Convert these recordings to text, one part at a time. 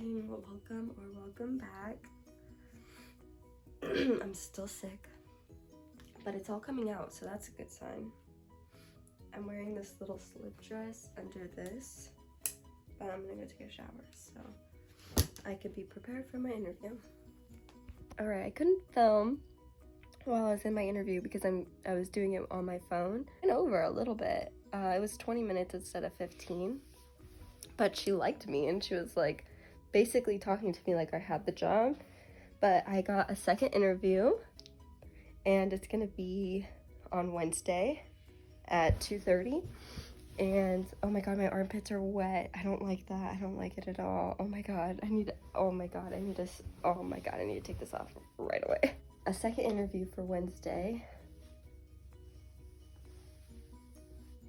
saying welcome or welcome back. I'm still sick, but it's all coming out, so that's a good sign. I'm wearing this little slip dress under this, but I'm gonna go take a shower so I could be prepared for my interview. All right, I couldn't film while I was in my interview because I was doing it on my phone. And over a little bit. It was 20 minutes instead of 15. But she liked me and she was like basically talking to me like I had the job. But I got a second interview and it's gonna be on Wednesday at 2:30. And oh my god, my armpits are wet. I don't like that. I don't like it at all. Oh my god, I need to take this off right away. A second interview for Wednesday.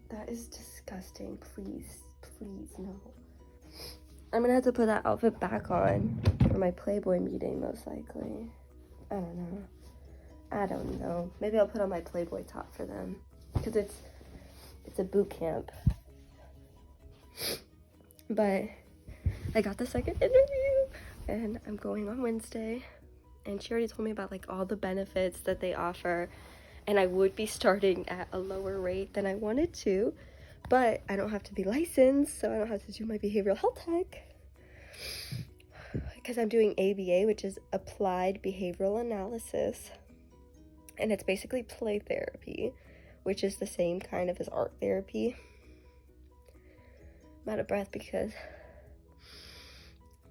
That is disgusting. Please, no. I'm gonna have to put that outfit back on for my Playboy meeting, most likely. I don't know. Maybe I'll put on my Playboy top for them because it's a boot camp. But I got the second interview and I'm going on Wednesday. And she already told me about like all the benefits that they offer, and I would be starting at a lower rate than I wanted to, but I don't have to be licensed, so I don't have to do my behavioral health tech because I'm doing ABA, which is Applied Behavioral Analysis, and it's basically play therapy, which is the same kind of as art therapy. I'm out of breath because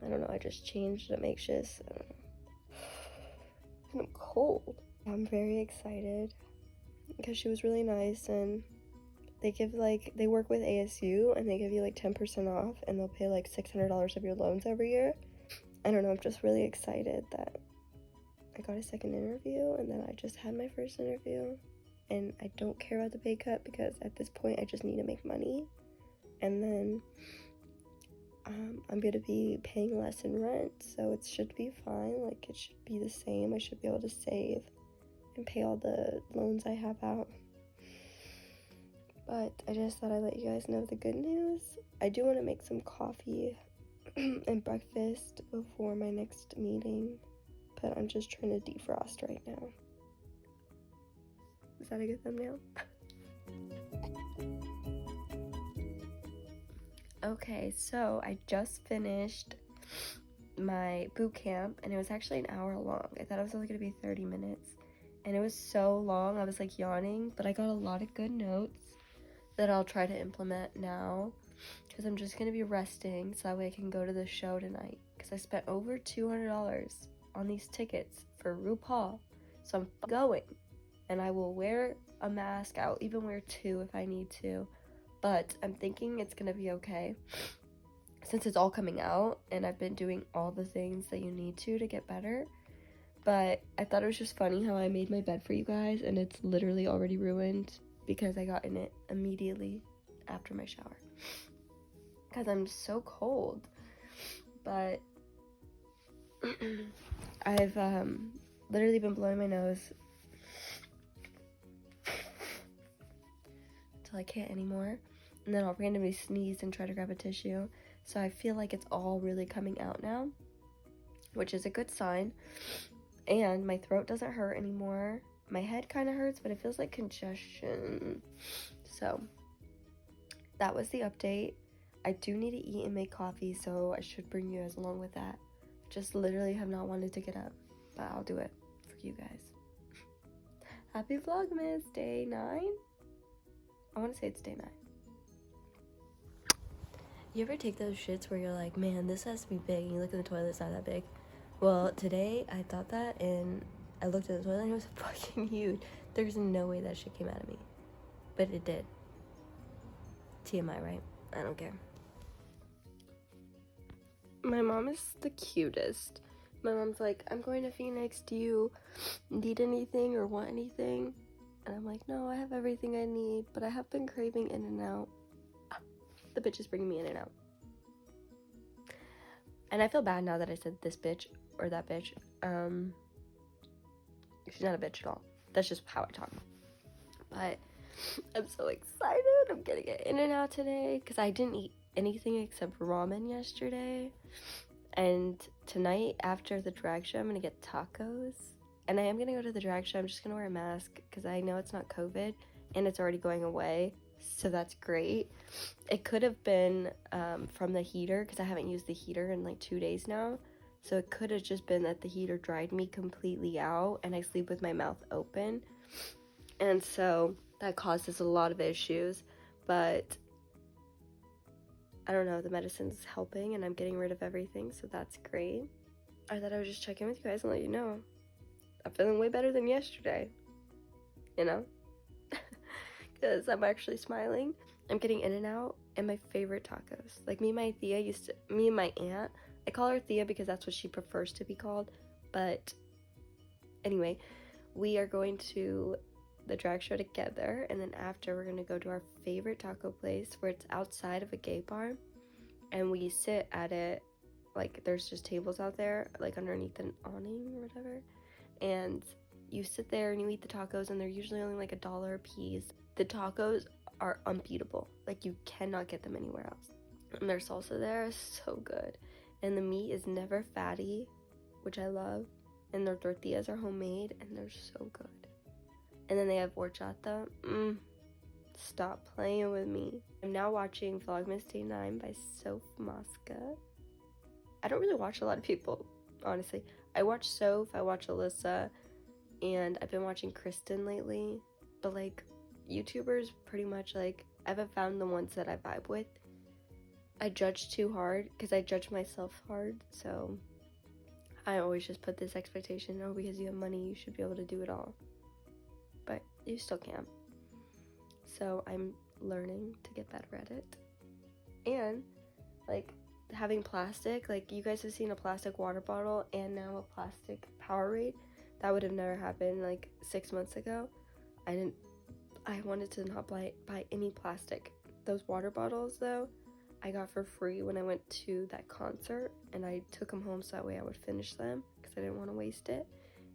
I don't know, I just changed it makeshift. I'm cold. I'm very excited because she was really nice, and they work with ASU and they give you like 10% off and they'll pay like $600 of your loans every year. I don't know, I'm just really excited that I got a second interview and then I just had my first interview, and I don't care about the pay cut because at this point I just need to make money, and then I'm gonna be paying less in rent, so it should be fine. Like, it should be the same. I should be able to save and pay all the loans I have out. But I just thought I'd let you guys know the good news. I do want to make some coffee and breakfast before my next meeting, but I'm just trying to defrost right now. Is that a good thumbnail? Okay, so I just finished my boot camp and it was actually an hour long. I thought it was only gonna be 30 minutes and it was so long I was like yawning, but I got a lot of good notes that I'll try to implement now because I'm just gonna be resting so that way I can go to the show tonight, because I spent over $200 on these tickets for RuPaul, so I'm going, and I will wear a mask. I'll even wear two if I need to. But I'm thinking it's gonna be okay since it's all coming out and I've been doing all the things that you need to get better. But I thought it was just funny how I made my bed for you guys and it's literally already ruined because I got in it immediately after my shower because I'm so cold. But I've literally been blowing my nose till I can't anymore, and then I'll randomly sneeze and try to grab a tissue. So I feel like it's all really coming out now, which is a good sign. And my throat doesn't hurt anymore. My head kind of hurts, but it feels like congestion. So that was the update. I do need to eat and make coffee, so I should bring you guys along with that. Just literally have not wanted to get up, but I'll do it for you guys. Happy Vlogmas, day 9? I want to say it's day 9. You ever take those shits where you're like, man, this has to be big, and you look at the toilet, it's not that big? Well, today I thought that, and I looked at the toilet and it was fucking huge. There's no way that shit came out of me. But it did. TMI, right? I don't care. My mom is the cutest. My mom's like, I'm going to Phoenix. Do you need anything or want anything? And I'm like, no, I have everything I need, but I have been craving In-N-Out. The bitch is bringing me In-N-Out. And I feel bad now that I said this bitch or that bitch. She's not a bitch at all. That's just how I talk. But I'm so excited. I'm gonna get In-N-Out today because I didn't eat anything except ramen yesterday. And tonight after the drag show, I'm gonna get tacos. And I am gonna go to the drag show. I'm just gonna wear a mask because I know it's not COVID and it's already going away. So that's great. It could have been from the heater because I haven't used the heater in like 2 days now. So it could have just been that the heater dried me completely out and I sleep with my mouth open. And so that causes a lot of issues. But I don't know, the medicine's helping and I'm getting rid of everything. So that's great. I thought I would just check in with you guys and let you know. I'm feeling way better than yesterday. You know? Because I'm actually smiling. I'm getting in and out and my favorite tacos. Like me and my aunt, I call her Thea because that's what she prefers to be called. But anyway, we are going to the drag show together, and then after we're gonna go to our favorite taco place where it's outside of a gay bar, and we sit at it, like there's just tables out there, like underneath an awning or whatever, and you sit there and you eat the tacos, and they're usually only like $1 a piece. The tacos are unbeatable. Like you cannot get them anywhere else. And their salsa there is so good. And the meat is never fatty, which I love. And their tortillas are homemade and they're so good. And then they have horchata. Stop playing with me. I'm now watching Vlogmas Day 9 by Soph Mosca. I don't really watch a lot of people, honestly. I watch Soph, I watch Alyssa, and I've been watching Kristen lately. But like YouTubers, pretty much like I haven't found the ones that I vibe with. I judge too hard because I judge myself hard, so I always just put this expectation, oh, because you have money you should be able to do it all, but you still can't. So I'm learning to get better at it. And like having plastic, like you guys have seen a plastic water bottle and now a plastic Powerade. That would have never happened like 6 months ago. I wanted to not buy any plastic. Those water bottles though, I got for free when I went to that concert, and I took them home so that way I would finish them because I didn't want to waste it.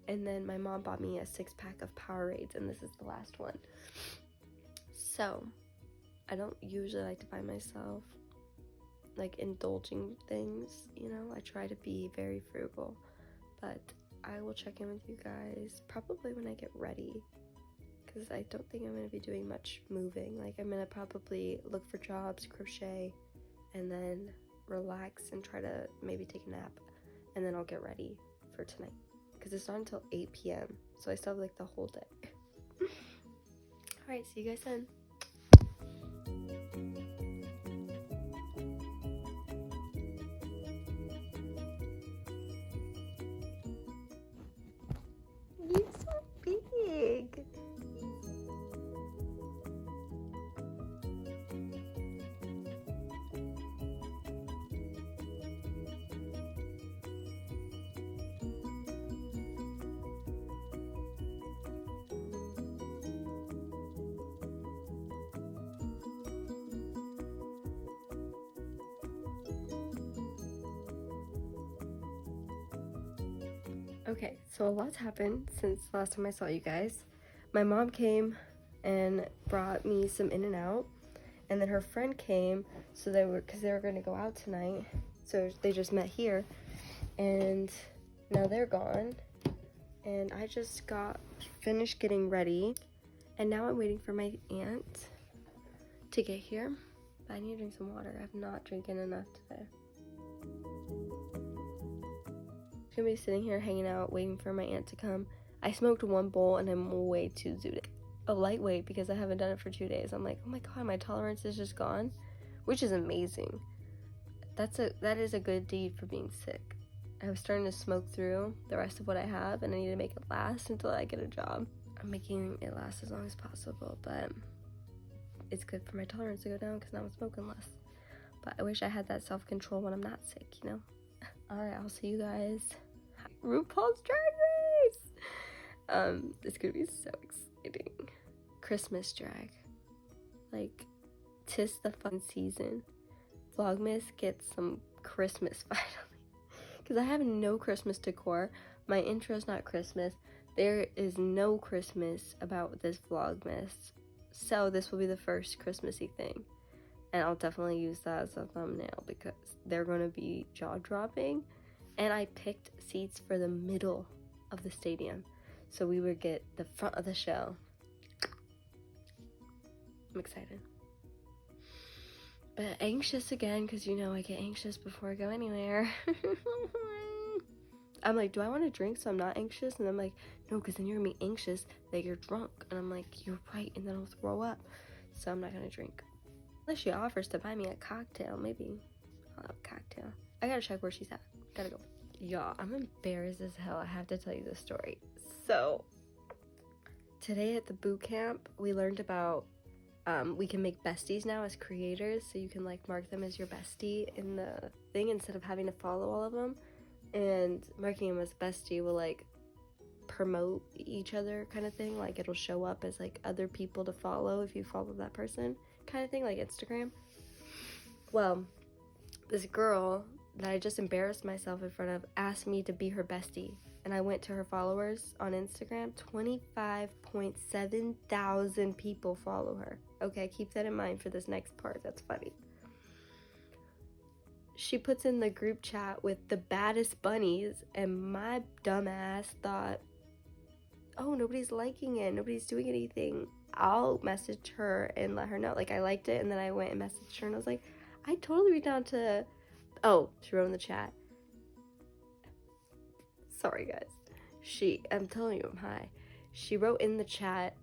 And then my mom bought me a 6-pack of Powerades, and this is the last one. So I don't usually like to buy myself like indulging things, you know. I try to be very frugal, but I will check in with you guys probably when I get ready, because I don't think I'm going to be doing much moving. Like I'm going to probably look for jobs, crochet, and then relax and try to maybe take a nap, and then I'll get ready for tonight because it's not until 8 p.m. so I still have like the whole day. Alright, see you guys then. You're so big. Okay, so a lot's happened since the last time I saw you guys. My mom came and brought me some In-N-Out, and then her friend came, so because they were going to go out tonight, so they just met here, and now they're gone, and I just got finished getting ready, and now I'm waiting for my aunt to get here, but I need to drink some water. I'm not drinking enough today. I'm gonna be sitting here hanging out waiting for my aunt to come. I smoked 1 bowl and I'm way too zooted. A lightweight because I haven't done it for 2 days. I'm like, oh my god, my tolerance is just gone, which is amazing. That is a good deed for being sick. I was starting to smoke through the rest of what I have, and I need to make it last until I get a job. I'm making it last as long as possible, but it's good for my tolerance to go down because now I'm smoking less. But I wish I had that self-control when I'm not sick, you know? Alright, I'll see you guys. RuPaul's Drag Race! It's gonna be so exciting. Christmas drag. Like, 'tis the fun season. Vlogmas gets some Christmas finally. Because I have no Christmas decor. My intro's not Christmas. There is no Christmas about this Vlogmas. So this will be the first Christmassy thing. and I'll definitely use that as a thumbnail because they're going to be jaw-dropping. And I picked seats for the middle of the stadium, so we would get the front of the show. I'm excited. But anxious again, because you know I get anxious before I go anywhere. I'm like, do I want to drink so I'm not anxious? And I'm like, no, because then you're going to be anxious that you're drunk. And I'm like, you're right, and then I'll throw up. So I'm not going to drink. Unless she offers to buy me a cocktail, maybe I'll have a cocktail. I gotta check where she's at. Gotta go. Y'all, I'm embarrassed as hell. I have to tell you this story. So, today at the boot camp, we learned about we can make besties now as creators, so you can like mark them as your bestie in the thing instead of having to follow all of them. And marking them as bestie will like promote each other kind of thing. Like it'll show up as like other people to follow if you follow that person kind of thing, like Instagram. Well, this girl that I just embarrassed myself in front of asked me to be her bestie. And I went to her followers on Instagram. 25.7 thousand people follow her. Okay, keep that in mind for this next part. That's funny. She puts in the group chat with the baddest bunnies, and my dumbass thought, oh, nobody's liking it. Nobody's doing anything. I'll message her and let her know. Like, I liked it, and then I went and messaged her, and I was like, I'd totally be down to... Oh, she wrote in the chat. Sorry, guys. I'm telling you, I'm high. She wrote in the chat,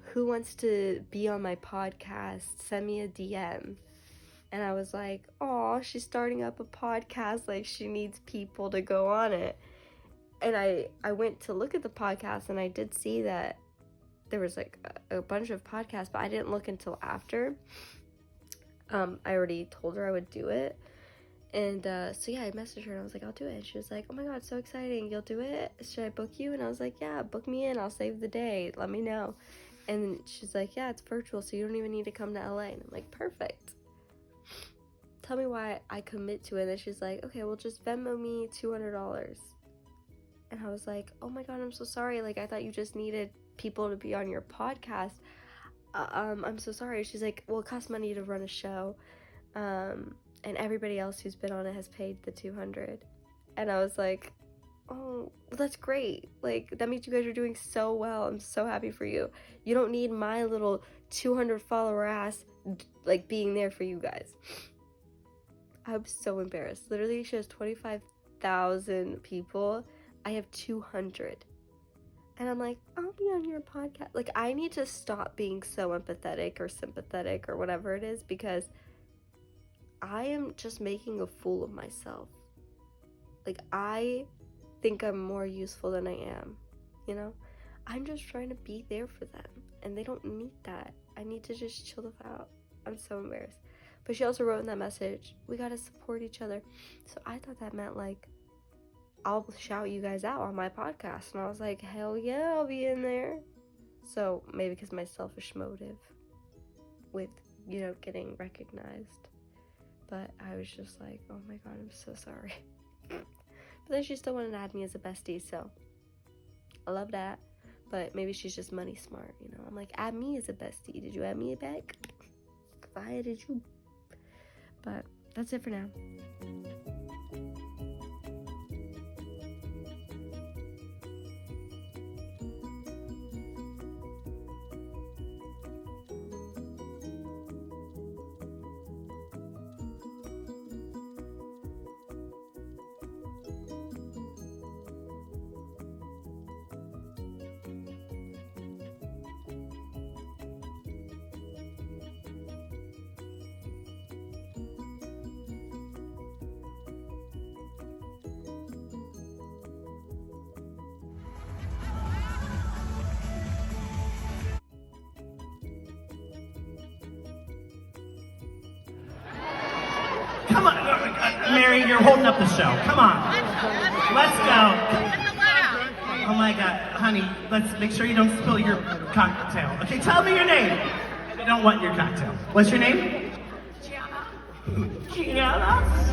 who wants to be on my podcast? Send me a DM. And I was like, oh, she's starting up a podcast. Like, she needs people to go on it. And I went to look at the podcast, and I did see that there was, like, a bunch of podcasts, but I didn't look until after. I already told her I would do it. And, so yeah, I messaged her, and I was like, I'll do it. And she was like, oh my god, so exciting. You'll do it? Should I book you? And I was like, yeah, book me in. I'll save the day. Let me know. And she's like, yeah, it's virtual, so you don't even need to come to LA. And I'm like, perfect. Tell me why I commit to it. And then she's like, okay, well, just Venmo me $200. And I was like, oh my god, I'm so sorry. Like, I thought you just needed people to be on your podcast. I'm so sorry. She's like, well, it costs money to run a show. And everybody else who's been on it has paid the $200. And I was like, oh, well, that's great. Like, that means you guys are doing so well. I'm so happy for you. You don't need my little 200 follower ass, like, being there for you guys. I'm so embarrassed. Literally, she has 25,000 people. I have 200. And I'm like, I'll be on your podcast. Like, I need to stop being so empathetic or sympathetic or whatever it is, because I am just making a fool of myself. Like, I think I'm more useful than I am, you know? I'm just trying to be there for them, and they don't need that. I need to just chill the out. I'm so embarrassed. But she also wrote in that message, we gotta support each other. So I thought that meant, like, I'll shout you guys out on my podcast. And I was like, hell yeah, I'll be in there. So maybe because my selfish motive with, you know, getting recognized. But I was just like, oh my god, I'm so sorry. But then she still wanted to add me as a bestie, so I love that. But maybe she's just money smart, you know? I'm like, add me as a bestie. Did you add me back? Why did you? But that's it for now. Come on, Mary, you're holding up the show. Come on. Let's go. Oh my God, honey, let's make sure you don't spill your cocktail. Okay, tell me your name. I don't want your cocktail. What's your name? Gianna. Gianna?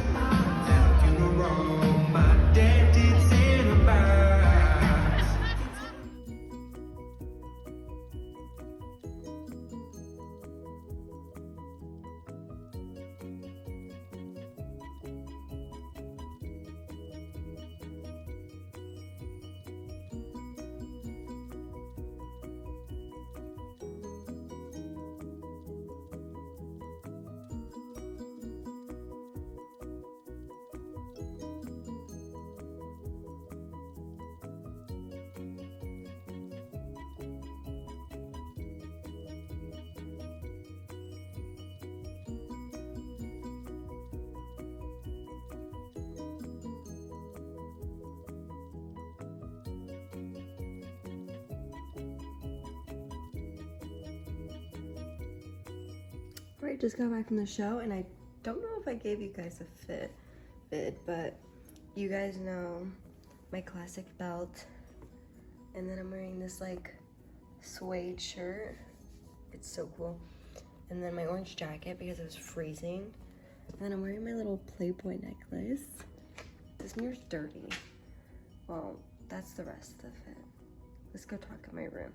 I just got back from the show, and I don't know if I gave you guys a vid, but you guys know my classic belt, and then I'm wearing this like suede shirt. It's so cool. And then my orange jacket because it was freezing. And then I'm wearing my little Playboy necklace. This mirror's dirty. Well, that's the rest of it. Let's go talk in my room.